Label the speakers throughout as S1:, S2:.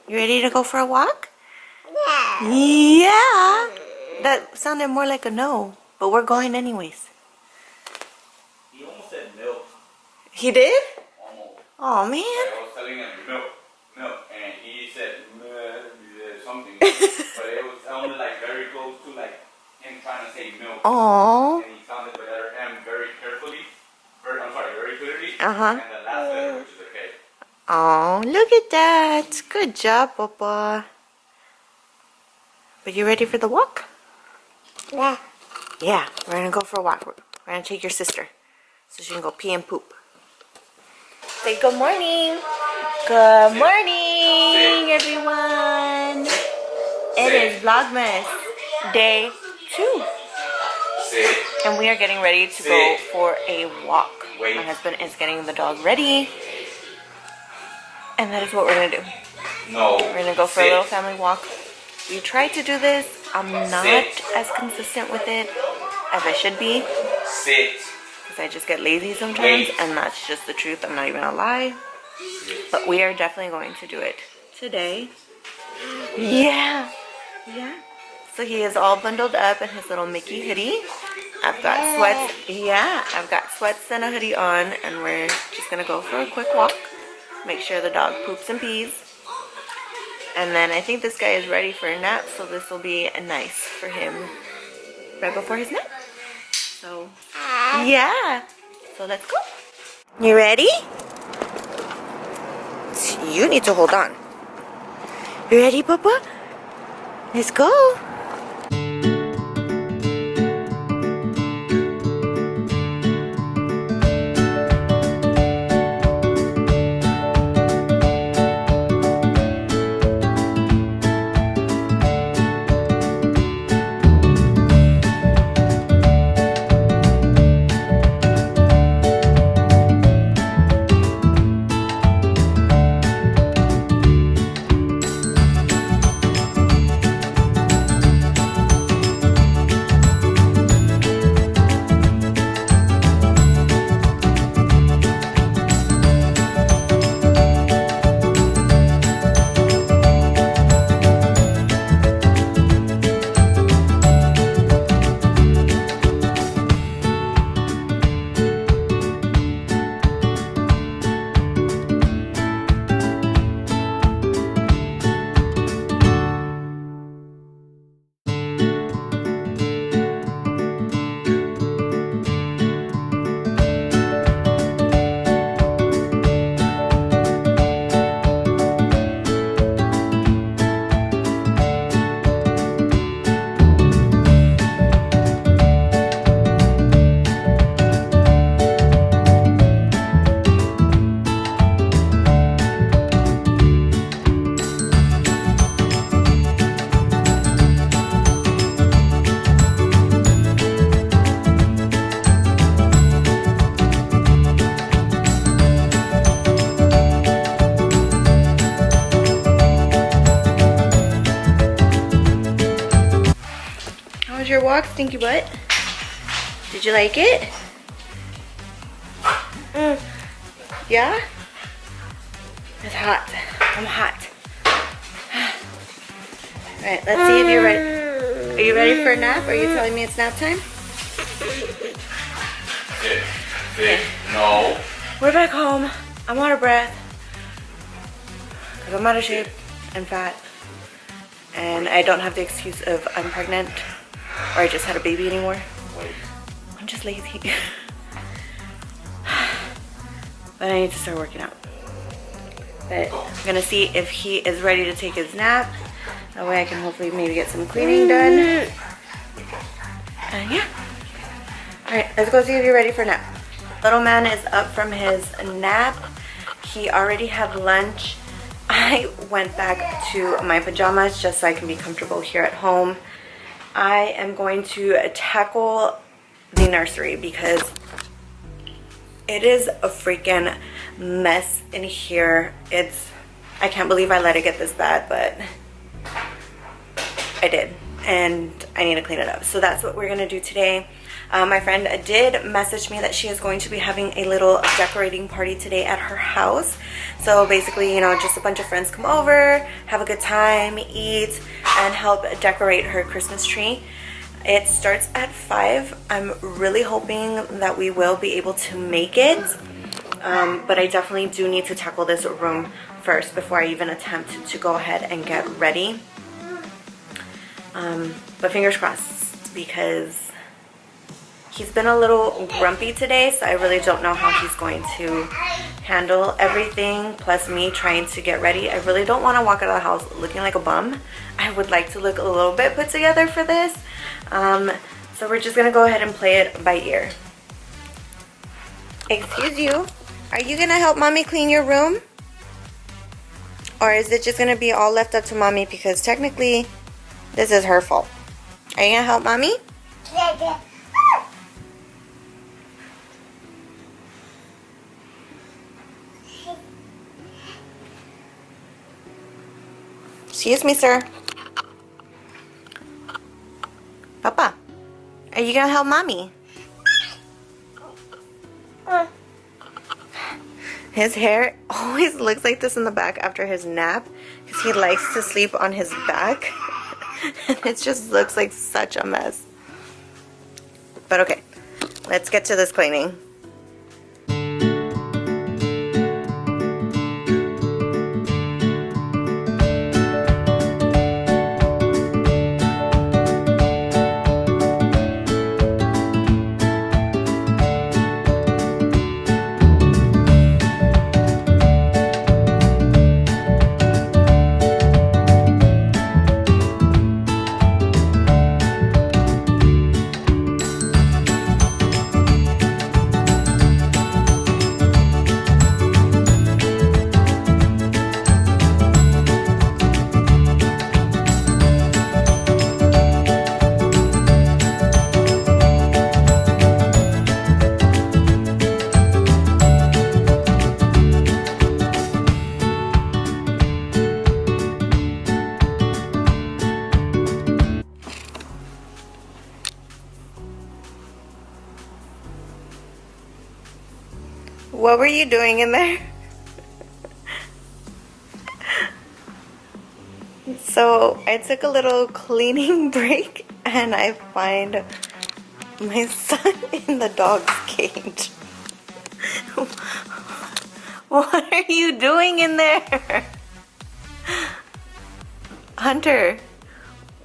S1: You ready to go for a walk? Yeah. That sounded more like a no, but we're going anyways.
S2: He almost said milk.
S1: He did?
S2: Almost.
S1: Oh man.
S2: I was telling him milk, and he said something, but it was sounded like very close to like him trying to say milk.
S1: Oh.
S2: And he sounded the letter M very carefully. Very clearly.
S1: Uh-huh.
S2: And the last letter, which is a K.
S1: Oh, look at that. Good job, Papa. But you ready for the walk?
S3: Yeah.
S1: Yeah, we're gonna go for a walk. We're gonna take your sister so she can go pee and poop. Say good morning. Good morning, everyone. It is Vlogmas Day 2. And we are getting ready to go for a walk. My husband is getting the dog ready. And that is what we're going to do.
S2: No.
S1: We're going to go for a little family walk. We tried to do this. I'm not as consistent with it as I should be. Because I just get lazy sometimes. And that's just the truth. I'm not even going to lie. But we are definitely going to do it today. Yeah. Yeah. So he is all bundled up in his little Mickey hoodie. I've got sweats. Yeah, I've got sweats and a hoodie on, and we're just gonna go for a quick walk. Make sure the dog poops and pees. And then I think this guy is ready for a nap, so this will be nice for him right before his nap. So, yeah. So let's go. You ready? You need to hold on. You ready, Papa? Let's go. Your walk, stinky butt. Did you like it? Yeah? It's hot. I'm hot. Alright, let's see if you're ready. Are you ready for a nap? Are you telling me it's nap time?
S2: Sit. No.
S1: We're back home. I'm out of breath. Because I'm out of shape and fat. And I don't have the excuse of I'm pregnant. Or I just had a baby anymore. I'm just lazy. But I need to start working out. But I'm gonna see if he is ready to take his nap. That way I can hopefully maybe get some cleaning done. And yeah. Alright, let's go see if you're ready for a nap. Little man is up from his nap. He already had lunch. I went back to my pajamas just so I can be comfortable here at home. I am going to tackle the nursery because it is a freaking mess in here. I can't believe I let it get this bad, but I did. And I need to clean it up. So that's what we're going to do today. My friend did message me that she is going to be having a little decorating party today at her house. So basically, you know, just a bunch of friends come over, have a good time, eat, and help decorate her Christmas tree. It starts at 5. I'm really hoping that we will be able to make it. But I definitely do need to tackle this room first before I even attempt to go ahead and get ready. But fingers crossed, because he's been a little grumpy today, so I really don't know how he's going to handle everything, plus me trying to get ready. I really don't want to walk out of the house looking like a bum. I would like to look a little bit put together for this. So we're just gonna go ahead and play it by ear. Excuse you, are you gonna help mommy clean your room? Or is it just gonna be all left up to mommy, because technically this is her fault? Are you gonna help mommy? Excuse me, sir. Papa, are you gonna help mommy? His hair always looks like this in the back after his nap, because he likes to sleep on his back. And it just looks like such a mess. But okay, let's get to this cleaning. What were you doing in there? So I took a little cleaning break and I find my son in the dog's cage. What are you doing in there? Hunter,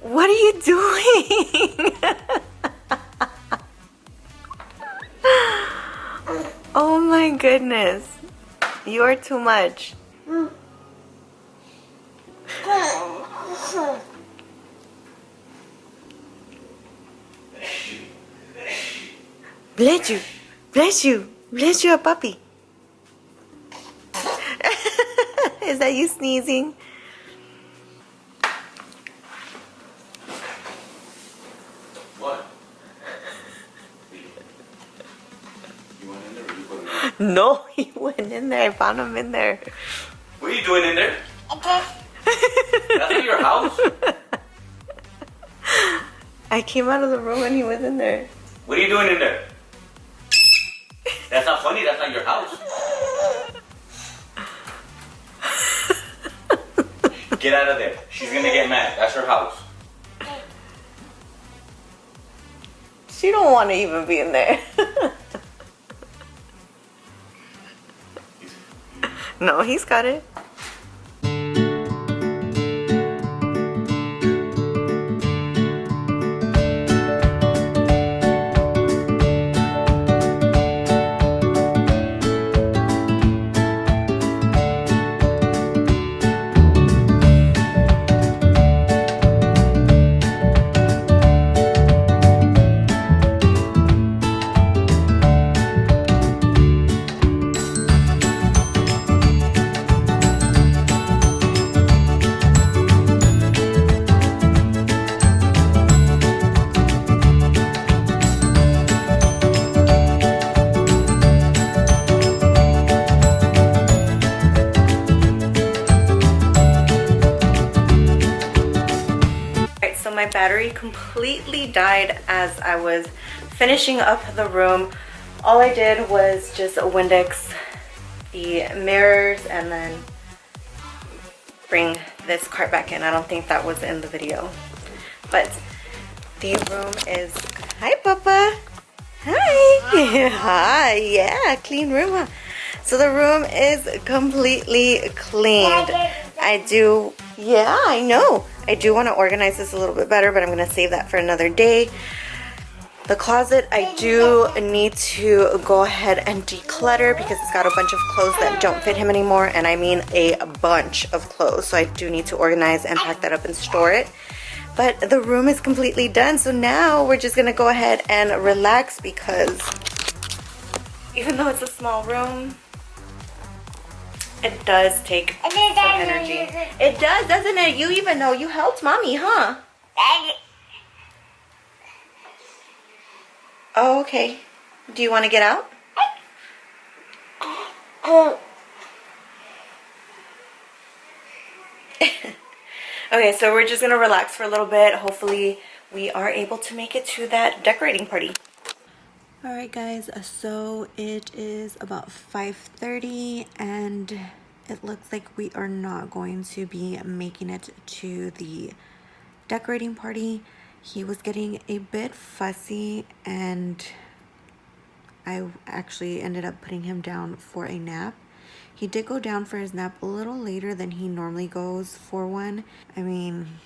S1: what are you doing? Oh my goodness, you are too much. Bless you, bless you, bless you, a puppy. Is that you sneezing?
S2: What? You went in there or you put him in?
S1: No, he went in there. I found him in there.
S2: What are you doing in there? That's not your house.
S1: I came out of the room and he was in there.
S2: What are you doing in there? That's not funny. That's not your house. Get out of there. She's gonna get mad. That's her house.
S1: She don't want to even be in there. No, he's got it. My battery completely died as I was finishing up the room. All I did was just Windex the mirrors and then bring this cart back in. I don't think that was in the video. But the room is... Hi, Papa. Hi. Hi. Yeah, clean room. Huh? So the room is completely cleaned. I do... Yeah, I know. I do want to organize this a little bit better, but I'm going to save that for another day. The closet, I do need to go ahead and declutter because it's got a bunch of clothes that don't fit him anymore, and I mean a bunch of clothes. So I do need to organize and pack that up and store it. But the room is completely done, so now we're just gonna go ahead and relax because even though it's a small room, it does take some energy. It does, doesn't it? You even know you helped mommy, huh? Oh, okay. Do you want to get out? Okay, so we're just going to relax for a little bit. Hopefully, we are able to make it to that decorating party. Alright guys, so it is about 5:30 and it looks like we are not going to be making it to the decorating party. He was getting a bit fussy and I actually ended up putting him down for a nap. He did go down for his nap a little later than he normally goes for one. I mean,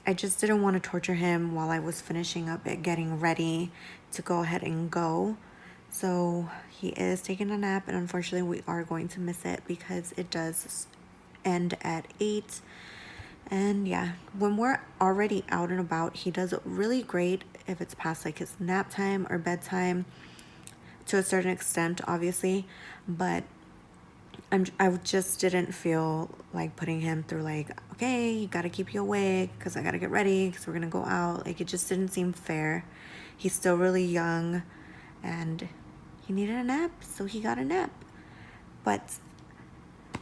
S1: I just didn't want to torture him while I was finishing up at getting ready to go ahead and go. So he is taking a nap, and unfortunately we are going to miss it because it does end at 8. And yeah, when we're already out and about, he does really great if it's past like his nap time or bedtime, to a certain extent obviously, but I just didn't feel like putting him through like, okay, you gotta keep you awake because I gotta get ready because we're gonna go out. Like, it just didn't seem fair. He's still really young and he needed a nap, so he got a nap. But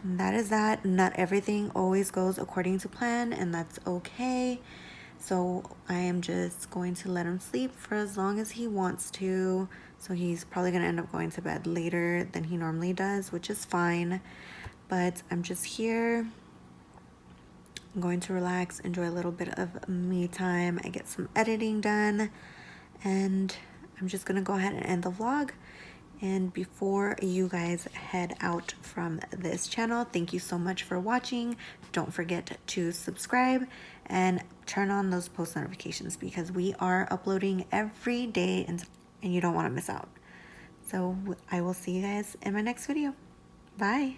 S1: that is that. Not everything always goes according to plan, and that's okay. So I am just going to let him sleep for as long as he wants to. So he's probably going to end up going to bed later than he normally does, which is fine. But I'm just here. I'm going to relax, enjoy a little bit of me time. I get some editing done. And I'm just going to go ahead and end the vlog. And before you guys head out from this channel, thank you so much for watching. Don't forget to subscribe and turn on those post notifications because we are uploading every day and you don't want to miss out. So I will see you guys in my next video. Bye.